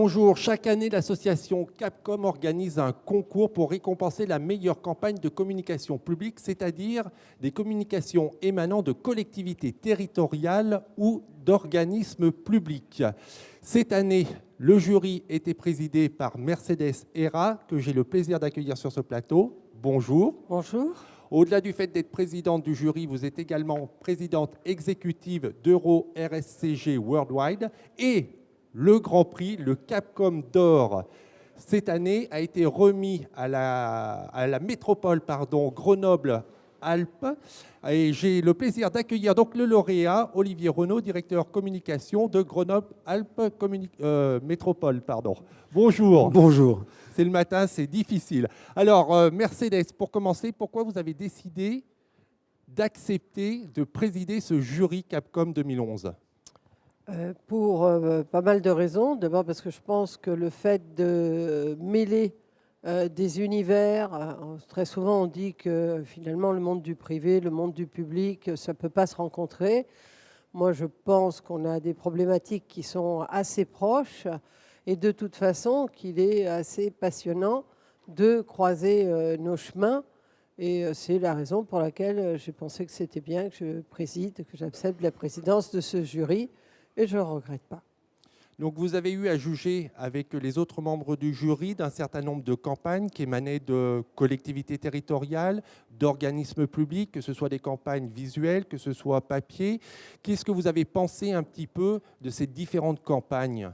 Bonjour, chaque année, l'association Capcom organise un concours pour récompenser la meilleure campagne de communication publique, c'est-à-dire des communications émanant de collectivités territoriales ou d'organismes publics. Cette année, le jury était présidé par Mercedes Hera, que j'ai le plaisir d'accueillir sur ce plateau. Bonjour. Bonjour. Au-delà du fait d'être présidente du jury, vous êtes également présidente exécutive d'Euro RSCG Worldwide et le Grand Prix, le Capcom d'Or, cette année a été remis à la métropole Grenoble-Alpes. Et j'ai le plaisir d'accueillir donc le lauréat, Olivier Renaud, directeur communication de Grenoble-Alpes Métropole. Bonjour. Bonjour. C'est le matin, c'est difficile. Alors, Mercedes, pour commencer, pourquoi vous avez décidé d'accepter de présider ce jury Capcom 2011 ? Pour pas mal de raisons. D'abord parce que je pense que le fait de mêler des univers, très souvent on dit que finalement le monde du privé, le monde du public, ça ne peut pas se rencontrer. Moi je pense qu'on a des problématiques qui sont assez proches et de toute façon qu'il est assez passionnant de croiser nos chemins. Et c'est la raison pour laquelle j'ai pensé que c'était bien que je préside, que j'accepte la présidence de ce jury. Et je ne regrette pas. Donc vous avez eu à juger avec les autres membres du jury d'un certain nombre de campagnes qui émanaient de collectivités territoriales, d'organismes publics, que ce soit des campagnes visuelles, que ce soit papier. Qu'est-ce que vous avez pensé un petit peu de ces différentes campagnes ?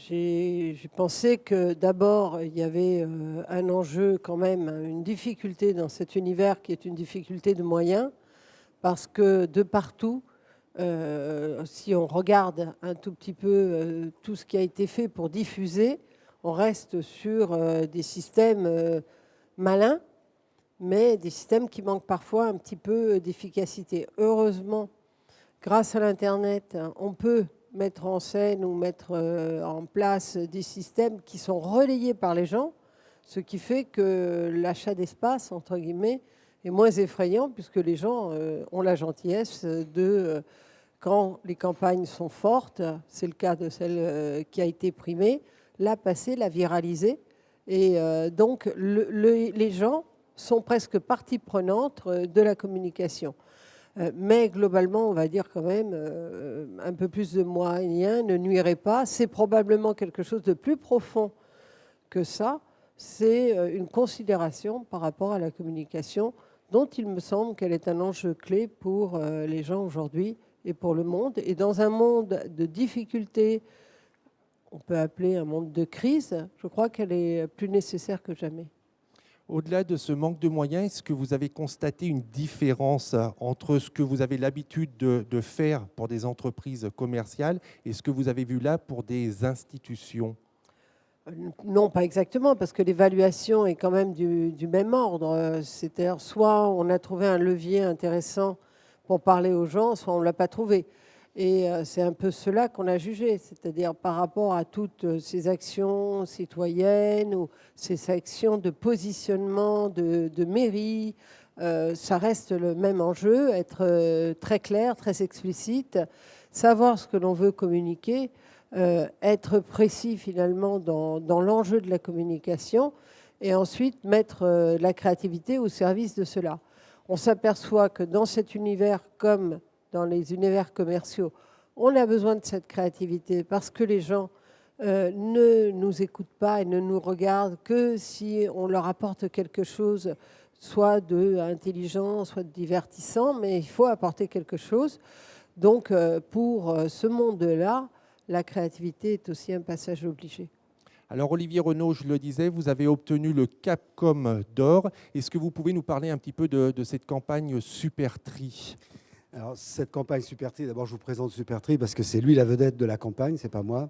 J'ai pensé que d'abord, il y avait un enjeu quand même, une difficulté dans cet univers qui est une difficulté de moyens, parce que de partout, si on regarde un tout petit peu tout ce qui a été fait pour diffuser, on reste sur des systèmes malins, mais des systèmes qui manquent parfois un petit peu d'efficacité. Heureusement, grâce à l'Internet, on peut mettre en scène ou mettre en place des systèmes qui sont relayés par les gens, ce qui fait que l'achat d'espace, entre guillemets, est moins effrayant puisque les gens ont la gentillesse de, quand les campagnes sont fortes, c'est le cas de celle qui a été primée, la passer, la viraliser. Et donc les gens sont presque partie prenante de la communication. Mais globalement, on va dire quand même un peu plus de moyens ne nuirait pas. C'est probablement quelque chose de plus profond que ça. C'est une considération par rapport à la communication dont il me semble qu'elle est un enjeu clé pour les gens aujourd'hui et pour le monde. Et dans un monde de difficultés, on peut appeler un monde de crise, je crois qu'elle est plus nécessaire que jamais. Au-delà de ce manque de moyens, est-ce que vous avez constaté une différence entre ce que vous avez l'habitude de faire pour des entreprises commerciales et ce que vous avez vu là pour des institutions ? Non, pas exactement, parce que l'évaluation est quand même du même ordre. C'est-à-dire, soit on a trouvé un levier intéressant pour parler aux gens, soit on ne l'a pas trouvé. Et c'est un peu cela qu'on a jugé, c'est-à-dire par rapport à toutes ces actions citoyennes ou ces actions de positionnement de mairie, ça reste le même enjeu, être très clair, très explicite, savoir ce que l'on veut communiquer, être précis finalement dans l'enjeu de la communication et ensuite mettre la créativité au service de cela. On s'aperçoit que dans cet univers comme dans les univers commerciaux, on a besoin de cette créativité parce que les gens ne nous écoutent pas et ne nous regardent que si on leur apporte quelque chose, soit d'intelligent, soit de divertissant, mais il faut apporter quelque chose. Donc, pour ce monde-là, la créativité est aussi un passage obligé. Alors Olivier Renaud, je le disais, vous avez obtenu le Capcom d'Or. Est-ce que vous pouvez nous parler un petit peu de cette campagne Super Tri ? Alors, cette campagne Super Tri, d'abord je vous présente Super Tri parce que c'est lui la vedette de la campagne, c'est pas moi.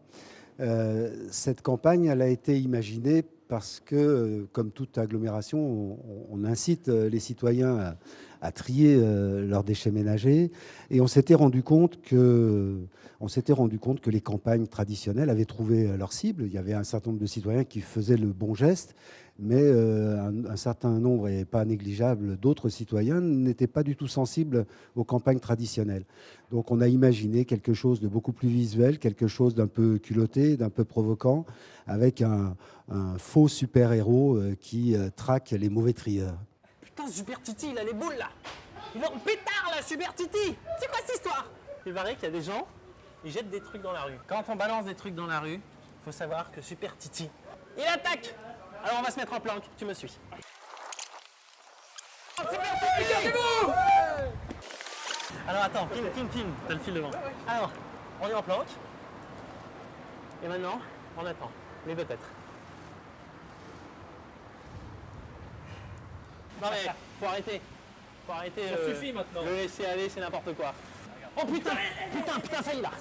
Cette campagne, elle a été imaginée parce que, comme toute agglomération, on incite les citoyens à trier leurs déchets ménagers. Et on s'était rendu compte que les campagnes traditionnelles avaient trouvé leur cible. Il y avait un certain nombre de citoyens qui faisaient le bon geste, mais un certain nombre, et pas négligeable, d'autres citoyens n'étaient pas du tout sensibles aux campagnes traditionnelles. Donc on a imaginé quelque chose de beaucoup plus visuel, quelque chose d'un peu culotté, d'un peu provoquant, avec un faux super-héros qui traque les mauvais trieurs. Putain, Super Titi, il a les boules là. Il est en pétard là, Super Titi. C'est quoi cette histoire? Il paraît qu'il y a des gens, ils jettent des trucs dans la rue. Quand on balance des trucs dans la rue, il faut savoir que Super Titi, il attaque. Alors on va se mettre en planque, tu me suis. Super Titi, regardez-vous. Alors attends, filme, t'as le fil devant. Alors, on est en planque. Et maintenant, on attend. Mais peut-être. Non mais, faut arrêter. Faut arrêter. Ça suffit maintenant. Le laisser aller, c'est n'importe quoi. Oh putain, ça y est là.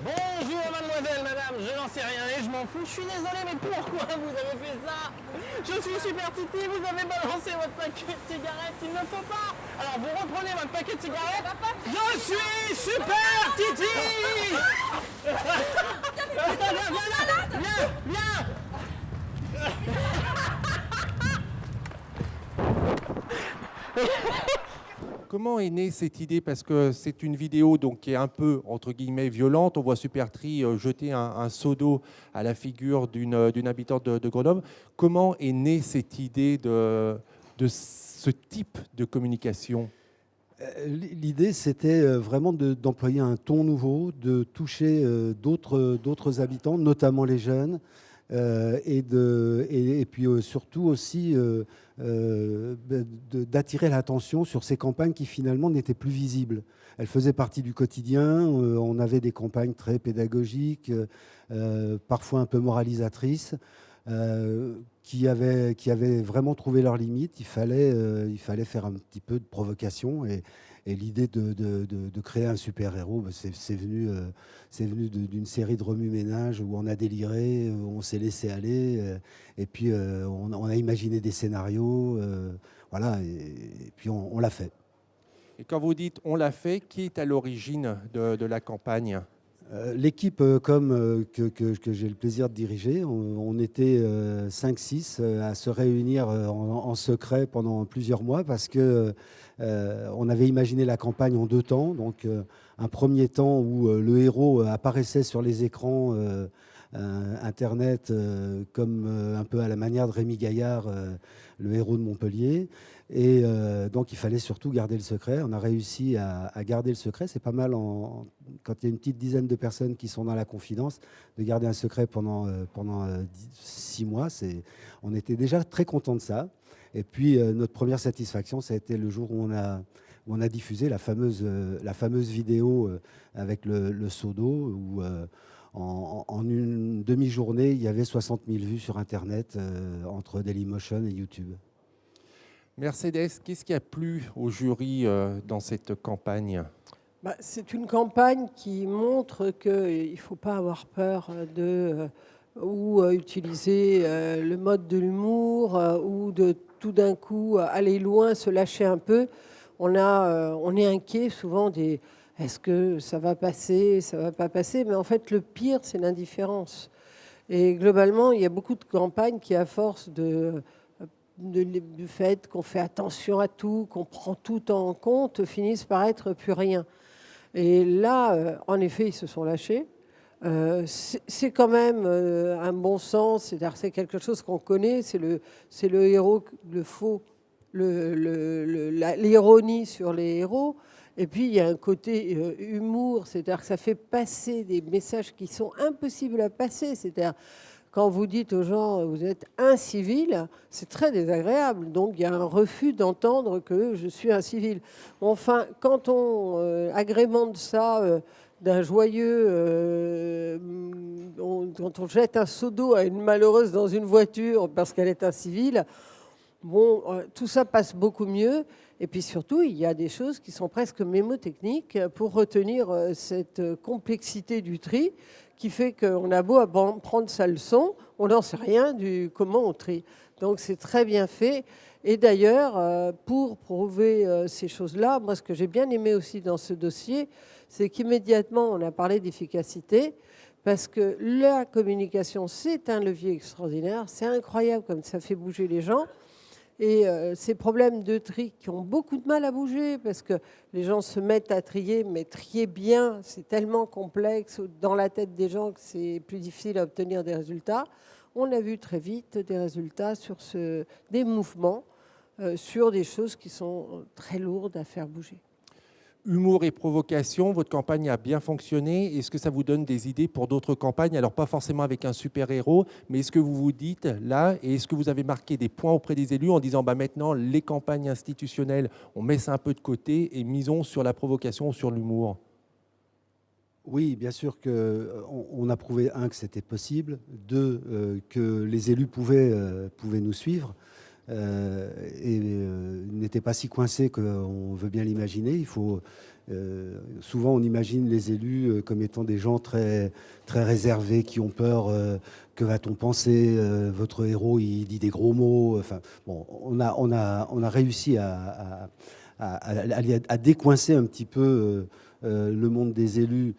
Bonjour mademoiselle, madame, je n'en sais rien et je m'en fous. Je suis désolé, mais pourquoi vous avez fait ça? Je suis Super Titi, vous avez balancé votre paquet de cigarettes, il ne faut pas. Alors vous reprenez votre paquet de cigarettes. Je suis Super Titi. Viens. Comment est née cette idée? Parce que c'est une vidéo donc, qui est un peu, entre guillemets, violente. On voit Supertri jeter un seau d'eau à la figure d'une habitante de Grenoble. Comment est née cette idée de ce type de communication? L'idée, c'était vraiment d'employer un ton nouveau, de toucher d'autres habitants, notamment les jeunes, et puis surtout aussi d'attirer l'attention sur ces campagnes qui finalement n'étaient plus visibles. Elles faisaient partie du quotidien, on avait des campagnes très pédagogiques, parfois un peu moralisatrices, qui avaient vraiment trouvé leurs limites. Il fallait faire un petit peu de provocation et l'idée de créer un super-héros, c'est venu d'une série de remue-ménage où on a déliré, où on s'est laissé aller, et puis on a imaginé des scénarios, voilà, et puis on l'a fait. Et quand vous dites « on l'a fait », qui est à l'origine de la campagne? L'équipe que j'ai le plaisir de diriger, on était 5-6 à se réunir en secret pendant plusieurs mois parce que on avait imaginé la campagne en 2 temps. Donc un premier temps où le héros apparaissait sur les écrans Internet comme un peu à la manière de Rémi Gaillard, le héros de Montpellier. Et donc, il fallait surtout garder le secret. On a réussi à garder le secret. C'est pas mal, quand il y a une petite dizaine de personnes qui sont dans la confidence, de garder un secret pendant 6 mois. On était déjà très contents de ça. Et puis, notre première satisfaction, ça a été le jour où on a diffusé la fameuse vidéo avec le seau d'eau, où en une demi-journée, il y avait 60 000 vues sur Internet entre Dailymotion et YouTube. Mercedes, qu'est-ce qui a plu au jury dans cette campagne? C'est une campagne qui montre qu'il ne faut pas avoir peur ou utiliser le mode de l'humour ou de tout d'un coup aller loin, se lâcher un peu. On est inquiet souvent des « est-ce que ça va passer, ça ne va pas passer ?» Mais en fait, le pire, c'est l'indifférence. Et globalement, il y a beaucoup de campagnes qui, à force du fait qu'on fait attention à tout, qu'on prend tout en compte, finissent par être plus rien. Et là, en effet, ils se sont lâchés. C'est quand même un bon sens, c'est-à-dire c'est quelque chose qu'on connaît, c'est le héros, le faux, l'ironie sur les héros. Et puis, il y a un côté humour, c'est-à-dire que ça fait passer des messages qui sont impossibles à passer, c'est-à-dire quand vous dites aux gens « vous êtes incivil », c'est très désagréable. Donc, il y a un refus d'entendre que je suis incivil. Enfin, quand on agrémente ça d'un joyeux... quand on jette un seau d'eau à une malheureuse dans une voiture parce qu'elle est incivile, bon, tout ça passe beaucoup mieux. Et puis surtout, il y a des choses qui sont presque mémotechniques pour retenir cette complexité du tri qui fait qu'on a beau prendre sa leçon, on n'en sait rien du comment on trie. Donc c'est très bien fait. Et d'ailleurs, pour prouver ces choses-là, moi ce que j'ai bien aimé aussi dans ce dossier, c'est qu'immédiatement on a parlé d'efficacité, parce que la communication, c'est un levier extraordinaire. C'est incroyable comme ça fait bouger les gens. Et ces problèmes de tri qui ont beaucoup de mal à bouger, parce que les gens se mettent à trier, mais trier bien, c'est tellement complexe dans la tête des gens que c'est plus difficile à obtenir des résultats. On a vu très vite des résultats sur des mouvements, sur des choses qui sont très lourdes à faire bouger. Humour et provocation, votre campagne a bien fonctionné. Est-ce que ça vous donne des idées pour d'autres campagnes? Alors, pas forcément avec un super-héros, mais est-ce que vous vous dites là, et est-ce que vous avez marqué des points auprès des élus en disant maintenant, les campagnes institutionnelles, on met ça un peu de côté et misons sur la provocation ou sur l'humour? Oui, bien sûr qu'on a prouvé, un, que c'était possible, deux, que les élus pouvaient nous suivre. Et n'était pas si coincé qu'on veut bien l'imaginer. Souvent, on imagine les élus comme étant des gens très, très réservés, qui ont peur. Que va-t-on penser? Votre héros, il dit des gros mots. Enfin, bon, on a réussi à décoincer un petit peu le monde des élus,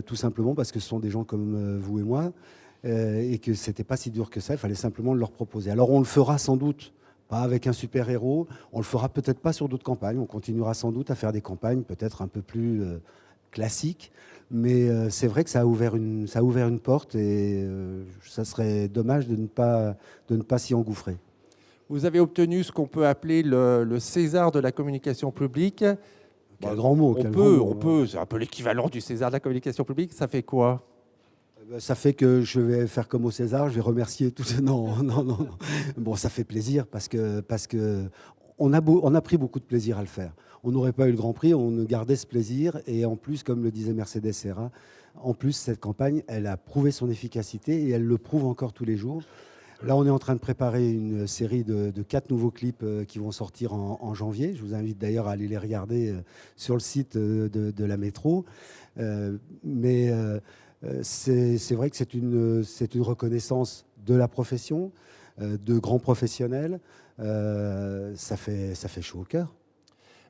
tout simplement parce que ce sont des gens comme vous et moi, et que c'était pas si dur que ça. Il fallait simplement leur proposer. Alors, on le fera sans doute. Pas avec un super-héros, on le fera peut-être pas sur d'autres campagnes, on continuera sans doute à faire des campagnes peut-être un peu plus classiques, mais c'est vrai que ça a ouvert une porte et ça serait dommage de ne pas s'y engouffrer. Vous avez obtenu ce qu'on peut appeler le César de la communication publique. Quel grand mot. C'est un peu l'équivalent du César de la communication publique. Ça fait quoi? Ça fait que je vais faire comme au César, je vais remercier tous. Non. Bon, ça fait plaisir parce que on a pris beaucoup de plaisir à le faire. On n'aurait pas eu le Grand Prix, on gardait ce plaisir. Et en plus, comme le disait Mercedes Serra, en plus, cette campagne, elle a prouvé son efficacité et elle le prouve encore tous les jours. Là, on est en train de préparer une série de 4 nouveaux clips qui vont sortir en janvier. Je vous invite d'ailleurs à aller les regarder sur le site de la métro. C'est vrai que c'est une reconnaissance de la profession, de grands professionnels. Ça fait chaud au cœur.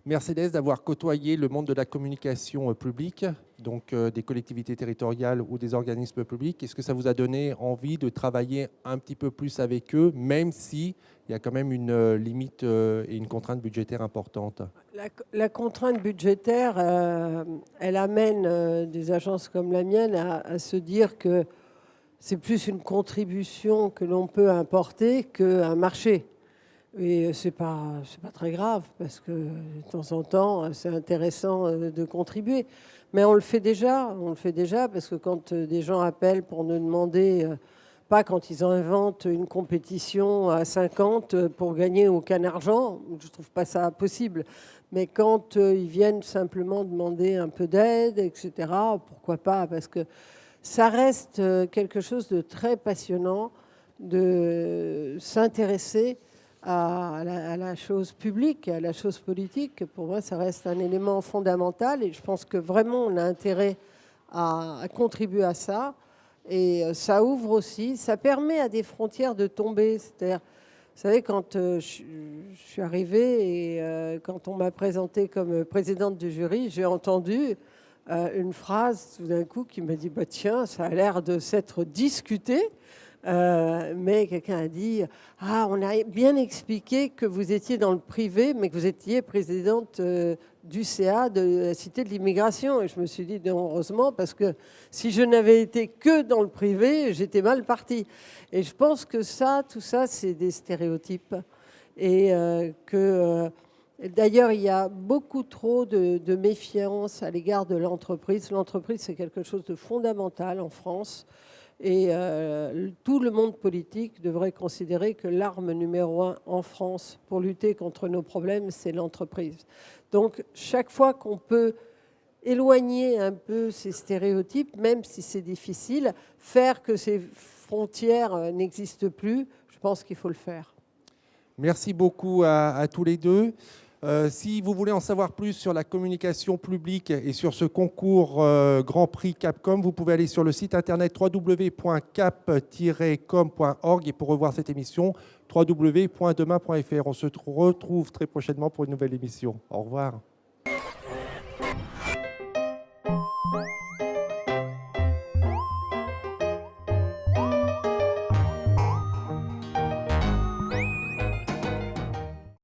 Mercedes, d'avoir côtoyé le monde de la communication publique, donc des collectivités territoriales ou des organismes publics, est-ce que ça vous a donné envie de travailler un petit peu plus avec eux, même s'il y a quand même une limite et une contrainte budgétaire importante? La contrainte budgétaire, elle amène des agences comme la mienne à se dire que c'est plus une contribution que l'on peut apporter qu'un marché. Et ce n'est pas très grave, parce que de temps en temps, c'est intéressant de contribuer. Mais on le fait déjà, parce que quand des gens appellent pour nous demander, pas quand ils inventent une compétition à 50 pour gagner aucun argent, je ne trouve pas ça possible. Mais quand ils viennent simplement demander un peu d'aide, etc., pourquoi pas? Parce que ça reste quelque chose de très passionnant de s'intéresser à la chose publique, à la chose politique. Pour moi, ça reste un élément fondamental et je pense que vraiment on a intérêt à contribuer à ça. Et ça ouvre aussi, ça permet à des frontières de tomber. C'est-à-dire, vous savez, quand je suis arrivée et quand on m'a présentée comme présidente du jury, j'ai entendu une phrase tout d'un coup qui m'a dit bah, tiens, ça a l'air de s'être discuté. Mais quelqu'un a dit « Ah, on a bien expliqué que vous étiez dans le privé, mais que vous étiez présidente du CA de la Cité de l'Immigration. » Et je me suis dit « Non, heureusement, parce que si je n'avais été que dans le privé, j'étais mal partie. » Et je pense que tout ça, c'est des stéréotypes. Et d'ailleurs, il y a beaucoup trop de méfiance à l'égard de l'entreprise. L'entreprise, c'est quelque chose de fondamental en France. Et tout le monde politique devrait considérer que l'arme numéro 1 en France pour lutter contre nos problèmes, c'est l'entreprise. Donc, chaque fois qu'on peut éloigner un peu ces stéréotypes, même si c'est difficile, faire que ces frontières n'existent plus, je pense qu'il faut le faire. Merci beaucoup à tous les deux. Si vous voulez en savoir plus sur la communication publique et sur ce concours Grand Prix Capcom, vous pouvez aller sur le site internet www.cap-com.org et pour revoir cette émission, www.demain.fr. On se retrouve très prochainement pour une nouvelle émission. Au revoir.